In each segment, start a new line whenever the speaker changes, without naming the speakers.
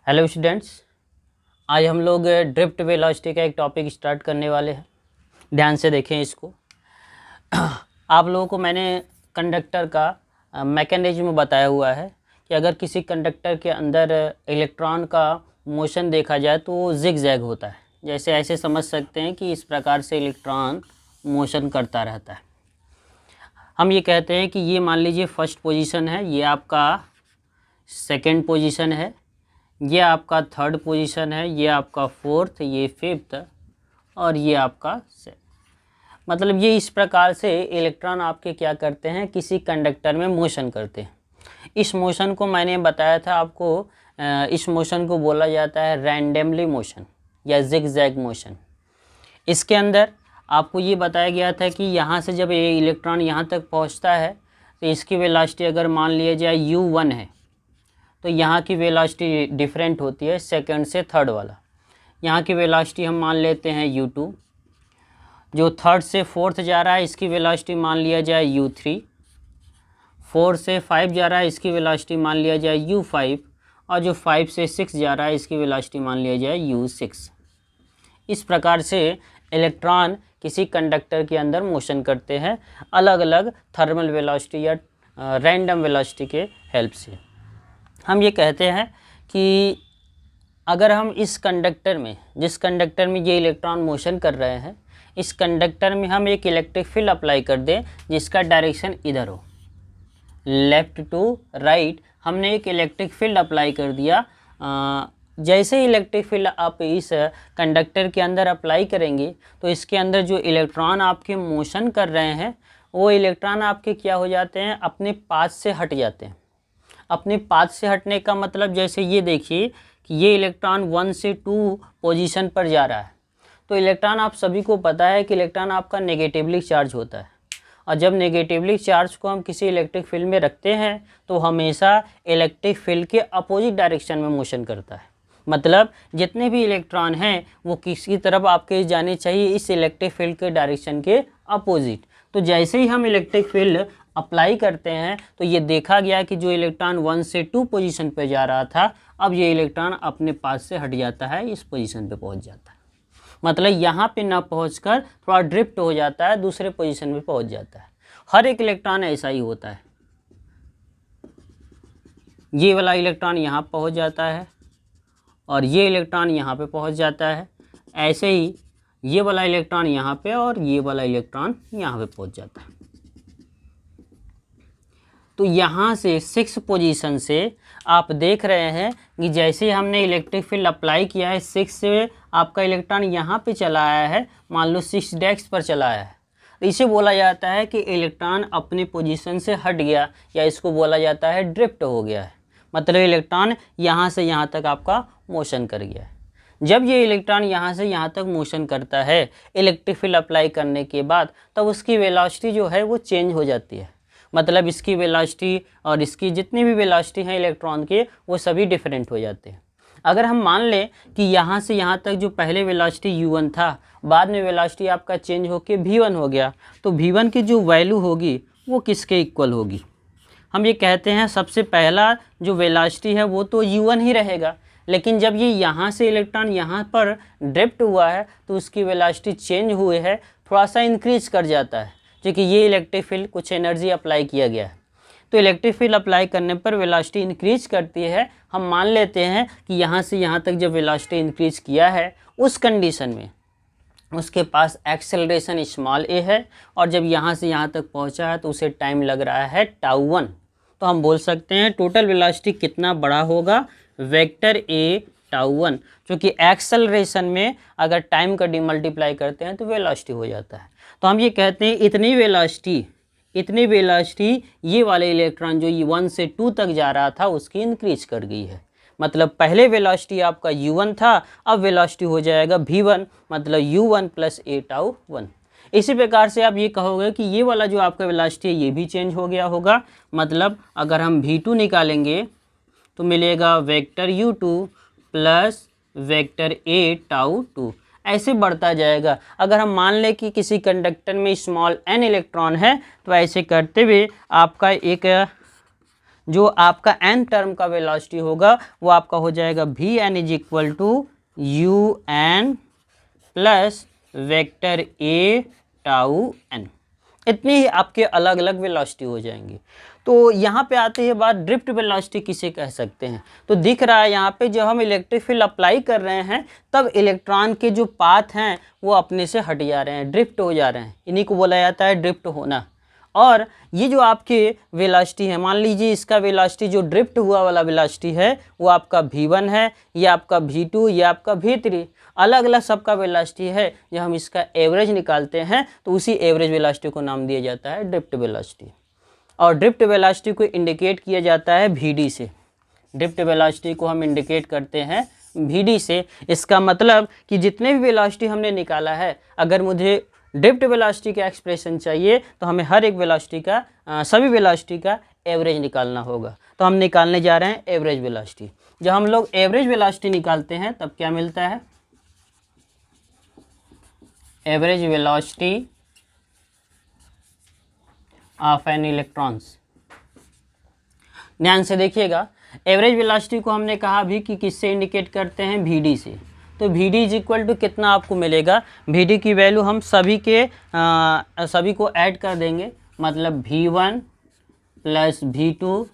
Hello students, आज हम लोग ड्रिफ्ट वेलोसिटी का एक टॉपिक स्टार्ट करने वाले हैं। ध्यान से देखें इसको। आप लोगों को मैंने कंडक्टर का मैकेनिज्म बताया हुआ है कि अगर किसी कंडक्टर के अंदर इलेक्ट्रॉन का मोशन देखा जाए तो वो जिग जैग होता है। जैसे ऐसे समझ सकते हैं कि इस प्रकार से इलेक्ट्रॉन मोशन करता रहता है। हम ये कहते हैं कि ये मान लीजिए फर्स्ट पोजीशन है, ये आपका सेकंड पोजीशन है, ये आपका थर्ड पोजीशन है, ये आपका फोर्थ, ये फिफ्थ और ये आपका मतलब ये इस प्रकार से इलेक्ट्रॉन आपके क्या करते हैं, किसी कंडक्टर में मोशन करते हैं। इस मोशन को मैंने बताया था आपको, इस मोशन को बोला जाता है रैंडमली मोशन या जिग-जैग मोशन। इसके अंदर आपको ये बताया गया था कि यहाँ से जब ये इलेक्ट्रॉन यहाँ तक पहुँचता है तो इसकी वेलोसिटी अगर मान लिया जाए u1 है तो यहाँ की वेलोसिटी डिफरेंट होती है सेकंड से थर्ड वाला। यहाँ की वेलोसिटी हम मान लेते हैं u2। जो थर्ड से फोर्थ जा रहा है इसकी वेलोसिटी मान लिया जाए u3। 4 से 5 जा रहा है इसकी वेलोसिटी मान लिया जाए u5 और जो 5 से 6 जा रहा है इसकी वेलोसिटी मान लिया जाए u6। इस प्रकार से इलेक्ट्रॉन किसी कंडक्टर के अंदर मोशन करते हैं अलग अलग थर्मल वेलोसिटी या रैंडम वेलोसिटी के हेल्प से। हम ये कहते हैं कि अगर हम इस कंडक्टर में, जिस कंडक्टर में ये इलेक्ट्रॉन मोशन कर रहे हैं, इस कंडक्टर में हम एक इलेक्ट्रिक फील्ड अप्लाई कर दें जिसका डायरेक्शन इधर हो, लेफ़्ट टू राइट, हमने एक इलेक्ट्रिक फील्ड अप्लाई कर दिया। जैसे इलेक्ट्रिक फील्ड आप इस कंडक्टर के अंदर अप्लाई करेंगे तो इसके अंदर जो इलेक्ट्रॉन आपके मोशन कर रहे हैं वो इलेक्ट्रॉन आपके क्या हो जाते हैं, अपने पाथ से हट जाते हैं। अपने पाथ से हटने का मतलब जैसे ये देखिए कि ये इलेक्ट्रॉन 1 से 2 पोजीशन पर जा रहा है तो इलेक्ट्रॉन, आप सभी को पता है कि इलेक्ट्रॉन आपका नेगेटिवली चार्ज होता है और जब नेगेटिवली चार्ज को हम किसी इलेक्ट्रिक फील्ड में रखते हैं तो हमेशा इलेक्ट्रिक फील्ड के अपोजिट डायरेक्शन में मोशन करता है। मतलब जितने भी इलेक्ट्रॉन हैं वो किसी तरफ आपके जाने चाहिए, इस इलेक्ट्रिक फील्ड के डायरेक्शन के अपोजिट। तो जैसे ही हम इलेक्ट्रिक फील्ड अप्लाई करते हैं तो ये देखा गया कि जो इलेक्ट्रॉन 1 से 2 पोजीशन पे जा रहा था अब ये इलेक्ट्रॉन अपने पास से हट जाता है, इस पोजीशन पे पहुंच जाता है। मतलब यहाँ पे ना पहुंचकर थोड़ा ड्रिफ्ट हो जाता है, दूसरे पोजीशन पे पहुंच जाता है। हर एक इलेक्ट्रॉन ऐसा ही होता है। ये वाला इलेक्ट्रॉन यहाँ पहुँच जाता है और ये इलेक्ट्रॉन यहाँ पे पहुँच जाता है। ऐसे ही ये वाला इलेक्ट्रॉन यहाँ पे और ये वाला इलेक्ट्रॉन यहाँ पे पहुँच जाता है। तो यहाँ से 6 पोजीशन से आप देख रहे हैं कि जैसे हमने इलेक्ट्रिक फील्ड अप्लाई किया है 6 से आपका इलेक्ट्रॉन यहाँ पे चला आया है, मान लो 6 डेस्क पर चला आया है, तो इसे बोला जाता है कि इलेक्ट्रॉन अपने पोजीशन से हट गया या इसको बोला जाता है ड्रिफ्ट हो गया है। मतलब इलेक्ट्रॉन यहाँ से यहाँ तक आपका मोशन कर गया है। जब ये इलेक्ट्रॉन यहाँ से यहाँ तक मोशन करता है इलेक्ट्रिक फील्ड अप्लाई करने के बाद, तब उसकी वेलोसिटी जो है वो चेंज हो जाती है। मतलब इसकी वेलोसिटी और इसकी जितनी भी वेलोसिटी हैं इलेक्ट्रॉन के वो सभी डिफरेंट हो जाते हैं। अगर हम मान लें कि यहाँ से यहाँ तक जो पहले वेलोसिटी u1 था, बाद में वेलोसिटी आपका चेंज होकर v1 हो गया, तो v1 की जो वैल्यू होगी वो किसके इक्वल होगी? हम ये कहते हैं सबसे पहला जो वेलोसिटी है वो तो u1 ही रहेगा, लेकिन जब ये यहाँ से इलेक्ट्रॉन यहाँ पर ड्रिफ्ट हुआ है तो उसकी वेलोसिटी चेंज हुई है, थोड़ा सा इंक्रीज कर जाता है क्योंकि ये इलेक्ट्रिक फील्ड कुछ एनर्जी अप्लाई किया गया है। तो इलेक्ट्रिक फील्ड अप्लाई करने पर वेलोसिटी इंक्रीज करती है। हम मान लेते हैं कि यहाँ से यहाँ तक जब वेलोसिटी इंक्रीज किया है उस कंडीशन में उसके पास एक्सेलरेशन स्मॉल a है और जब यहाँ से यहाँ तक पहुँचा है तो उसे टाइम लग रहा है τ1। तो हम बोल सकते हैं टोटल वेलोसिटी कितना बड़ा होगा, वेक्टर a τ1, क्योंकि एक्सेलरेशन में अगर टाइम का डीमल्टीप्लाई करते हैं तो वेलोसिटी हो जाता है। तो हम ये कहते हैं इतनी वेलोसिटी ये वाले इलेक्ट्रॉन जो 1 से 2 तक जा रहा था उसकी इंक्रीज कर गई है। मतलब पहले वेलोसिटी आपका u1 था, अब वेलोसिटी हो जाएगा v1, मतलब u1 + a τ1। इसी प्रकार से आप ये कहोगे कि ये वाला जो आपका वेलोसिटी है ये भी चेंज हो गया होगा। मतलब अगर हम v2 निकालेंगे तो मिलेगा vector u2 plus vector a τ2, ऐसे बढ़ता जाएगा। अगर हम मान लें कि किसी कंडक्टर में स्मॉल n इलेक्ट्रॉन है तो ऐसे करते हुए आपका एक जो आपका एन टर्म का वेलोसिटी होगा वो आपका हो जाएगा v n is equal to u n plus vector a tau n. इतनी ही आपके अलग अलग वेलोसिटी हो जाएंगी। तो यहाँ पे आते हैं बात ड्रिफ्ट वेलोसिटी किसे कह सकते हैं। तो दिख रहा है यहाँ पे जब हम इलेक्ट्रिक फील्ड अप्लाई कर रहे हैं तब इलेक्ट्रॉन के जो पाथ हैं वो अपने से हट जा रहे हैं, ड्रिफ्ट हो जा रहे हैं, इन्हीं को बोला जाता है ड्रिफ्ट होना। और ये जो आपके वेलोसिटी है, मान लीजिए इसका वेलोसिटी जो ड्रिफ्ट हुआ वाला वेलोसिटी है वो आपका v1 है, ये आपका v2, ये आपका v3, अलग अलग सबका वेलोसिटी है। जब हम इसका एवरेज निकालते हैं तो उसी एवरेज वेलोसिटी को नाम दिया जाता है ड्रिफ्ट वेलोसिटी। और ड्रिफ्ट वेलोसिटी को इंडिकेट किया जाता है vd से। ड्रिफ्ट वेलोसिटी को हम इंडिकेट करते हैं vd से। इसका मतलब कि जितने भी वेलोसिटी हमने निकाला है, अगर मुझे ड्रिफ्ट वेलोसिटी का एक्सप्रेशन चाहिए तो हमें हर एक वेलोसिटी का सभी वेलोसिटी का एवरेज निकालना होगा। तो हम निकालने जा रहे हैं एवरेज वेलोसिटी। जब हम लोग एवरेज वेलोसिटी निकालते हैं तब क्या मिलता है, average velocity of n electrons. ध्यान से देखिएगा, एवरेज वेलोसिटी को हमने कहा अभी कि किससे इंडिकेट करते हैं, vd से। तो vd इज इक्वल टू कितना आपको मिलेगा, vd की वैल्यू हम सभी को ऐड कर देंगे, मतलब v1 plus v2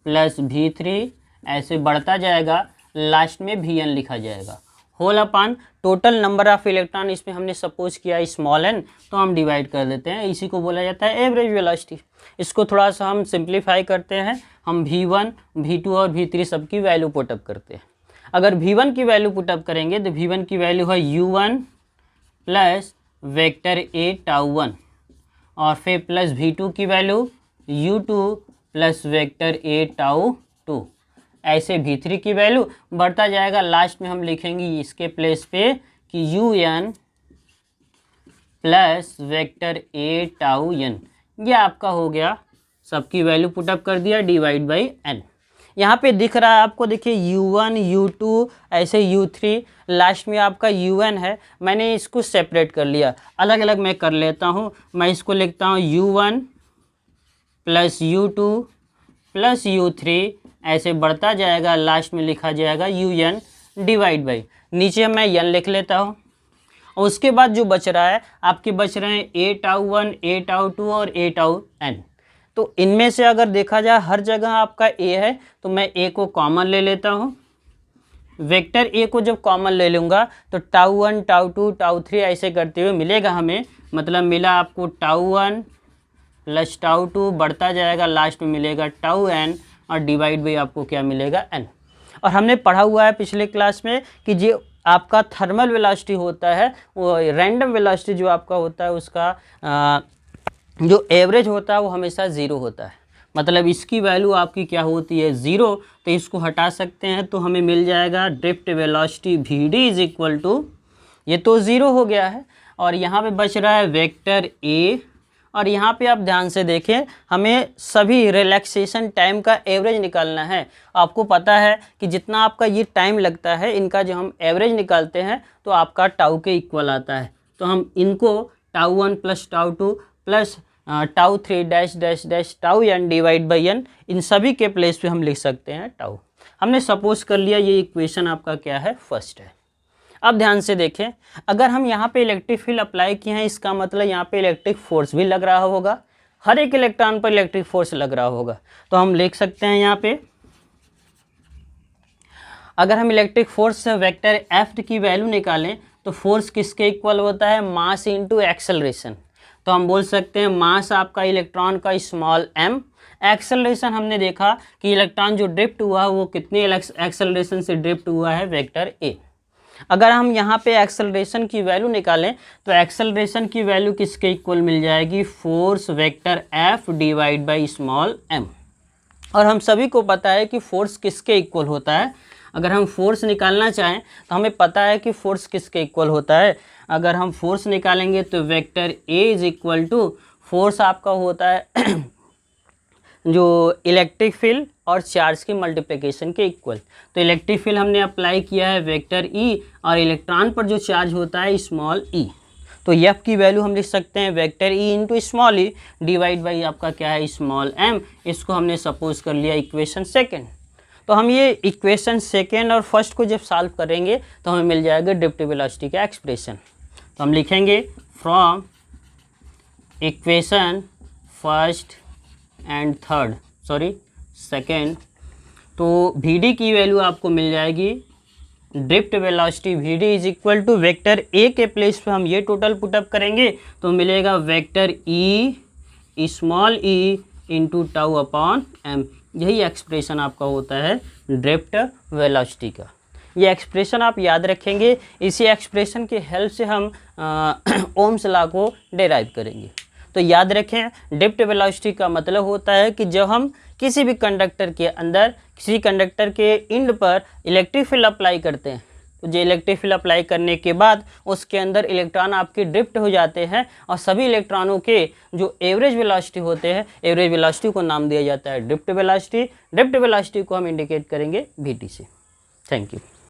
plus v3 ऐसे बढ़ता जाएगा, लास्ट में vn लिखा जाएगा। Whole upon total number of electron, इसमें हमने सपोज किया स्मॉल n, तो हम डिवाइड कर देते हैं, इसी को बोला जाता है एवरेज वेलोसिटी। इसको थोड़ा सा हम सिंप्लीफाई करते हैं, हम v1, v2 और v3 सबकी वैल्यू पुटअप करते हैं। अगर v1 की वैल्यू पुटअप करेंगे तो v1 की वैल्यू है u1 plus vector a tau 1, और फिर प्लस v2 की value u2 plus vector a tau 2, ऐसे v3 की वैल्यू बढ़ता जाएगा। लास्ट में हम लिखेंगे इसके प्लेस पे कि un plus vector a tau n। ये आपका हो गया, सबकी वैल्यू पुटअप कर दिया, डिवाइड बाई n। यहाँ पे दिख रहा है आपको, देखिए u1 u2 ऐसे u3, लास्ट में आपका un है। मैंने इसको सेपरेट कर लिया, अलग अलग मैं कर लेता हूँ। मैं इसको लिखता हूँ u1 plus u2 plus u3, ऐसे बढ़ता जाएगा, लास्ट में लिखा जाएगा un डिवाइड बाई, नीचे मैं n लिख लेता हूँ। और उसके बाद जो बच रहा है आपके बच रहे हैं ए टाउ 1, ए टाउ 2 और ए टाउ n। तो इनमें से अगर देखा जाए हर जगह आपका a है, तो मैं a को कॉमन ले लेता हूँ। वेक्टर a को जब कॉमन ले लूँगा तो टाउ 1, टाउ 2, टाउ 3 ऐसे करते हुए मिलेगा हमें, मतलब मिला आपको टाउ 1 प्लस टाउ 2, बढ़ता जाएगा, लास्ट में मिलेगा टाउ n, और डिवाइड बाई आपको क्या मिलेगा n। और हमने पढ़ा हुआ है पिछले क्लास में कि जो आपका थर्मल वेलोसिटी होता है, वो रैंडम वेलोसिटी जो आपका होता है उसका जो एवरेज होता है वो हमेशा ज़ीरो होता है। मतलब इसकी वैल्यू आपकी क्या होती है, ज़ीरो। तो इसको हटा सकते हैं तो हमें मिल जाएगा drift velocity vd is equal to, ये तो ज़ीरो हो गया है, और यहाँ पे बच रहा है वेक्टर a। और यहाँ पे आप ध्यान से देखें, हमें सभी रिलैक्सेशन टाइम का एवरेज निकालना है। आपको पता है कि जितना आपका ये टाइम लगता है, इनका जो हम एवरेज निकालते हैं तो आपका टाउ के इक्वल आता है। तो हम इनको tau 1 plus tau 2 plus tau 3 dash dash dash tau n divide by n, इन सभी के प्लेस पे हम लिख सकते हैं टाउ। हमने सपोज कर लिया ये इक्वेशन आपका क्या है, फर्स्ट है। अब ध्यान से देखें, अगर हम यहाँ पे इलेक्ट्रिक फील्ड अप्लाई किए हैं, इसका मतलब यहाँ पे इलेक्ट्रिक फोर्स भी लग रहा होगा, हर एक इलेक्ट्रॉन पर इलेक्ट्रिक फोर्स लग रहा होगा। तो हम लिख सकते हैं यहाँ पे, अगर हम इलेक्ट्रिक फोर्स से वेक्टर एफ की वैल्यू निकालें तो फोर्स किसके इक्वल होता है, मास इंटू एक्सेलरेशन। तो हम बोल सकते हैं मास आपका इलेक्ट्रॉन का स्मॉल m, एक्सेलरेशन हमने देखा कि इलेक्ट्रॉन जो ड्रिफ्ट हुआ वो कितने एक्सेलरेशन से ड्रिफ्ट हुआ है, वेक्टर a। अगर हम यहाँ पे एक्सेलरेशन की वैल्यू निकालें तो एक्सेलरेशन की वैल्यू किसके इक्वल मिल जाएगी, force vector f divide by small m। और हम सभी को पता है कि फोर्स किसके इक्वल होता है। अगर हम फोर्स निकालना चाहें तो हमें पता है कि फोर्स किसके इक्वल होता है। अगर हम फोर्स निकालेंगे तो vector a is equal to, force आपका होता है जो इलेक्ट्रिक फील्ड और चार्ज की मल्टीप्लिकेशन के इक्वल। तो इलेक्ट्रिक फील्ड हमने अप्लाई किया है वेक्टर E, और इलेक्ट्रॉन पर जो चार्ज होता है स्मॉल e। तो एफ की वैल्यू हम लिख सकते हैं vector E into small E divide by आपका क्या है स्मॉल एम। इसको हमने सपोज कर लिया इक्वेशन सेकेंड। तो हम ये इक्वेशन सेकेंड और फर्स्ट को जब सॉल्व करेंगे तो हमें मिल जाएगा ड्रिफ्ट वेलोसिटी का एक्सप्रेशन। तो हम लिखेंगे from equation first and third second, तो वी डी की वैल्यू आपको मिल जाएगी drift velocity v d is equal to vector a के प्लेस पे हम ये टोटल पुटअप करेंगे तो मिलेगा vector e small e into tau upon m. यही एक्सप्रेशन आपका होता है ड्रिफ्ट वेलोसिटी का। ये एक्सप्रेशन आप याद रखेंगे, इसी एक्सप्रेशन के हेल्प से हम ओम्स लॉ को डेराइव करेंगे। तो याद रखें ड्रिफ्ट वेलोसिटी का मतलब होता है कि जब हम किसी भी कंडक्टर के अंदर किसी कंडक्टर के इंड पर इलेक्ट्रिक फील्ड अप्लाई करते हैं, तो जो इलेक्ट्रिक फील्ड अप्लाई करने के बाद उसके अंदर इलेक्ट्रॉन आपके ड्रिफ्ट हो जाते हैं और सभी इलेक्ट्रॉनों के जो एवरेज वेलोसिटी होते हैं, एवरेज वेलोसिटी को नाम दिया जाता है ड्रिफ्ट वेलोसिटी। ड्रिफ्ट वेलोसिटी को हम इंडिकेट करेंगे वी टी से। Thank you.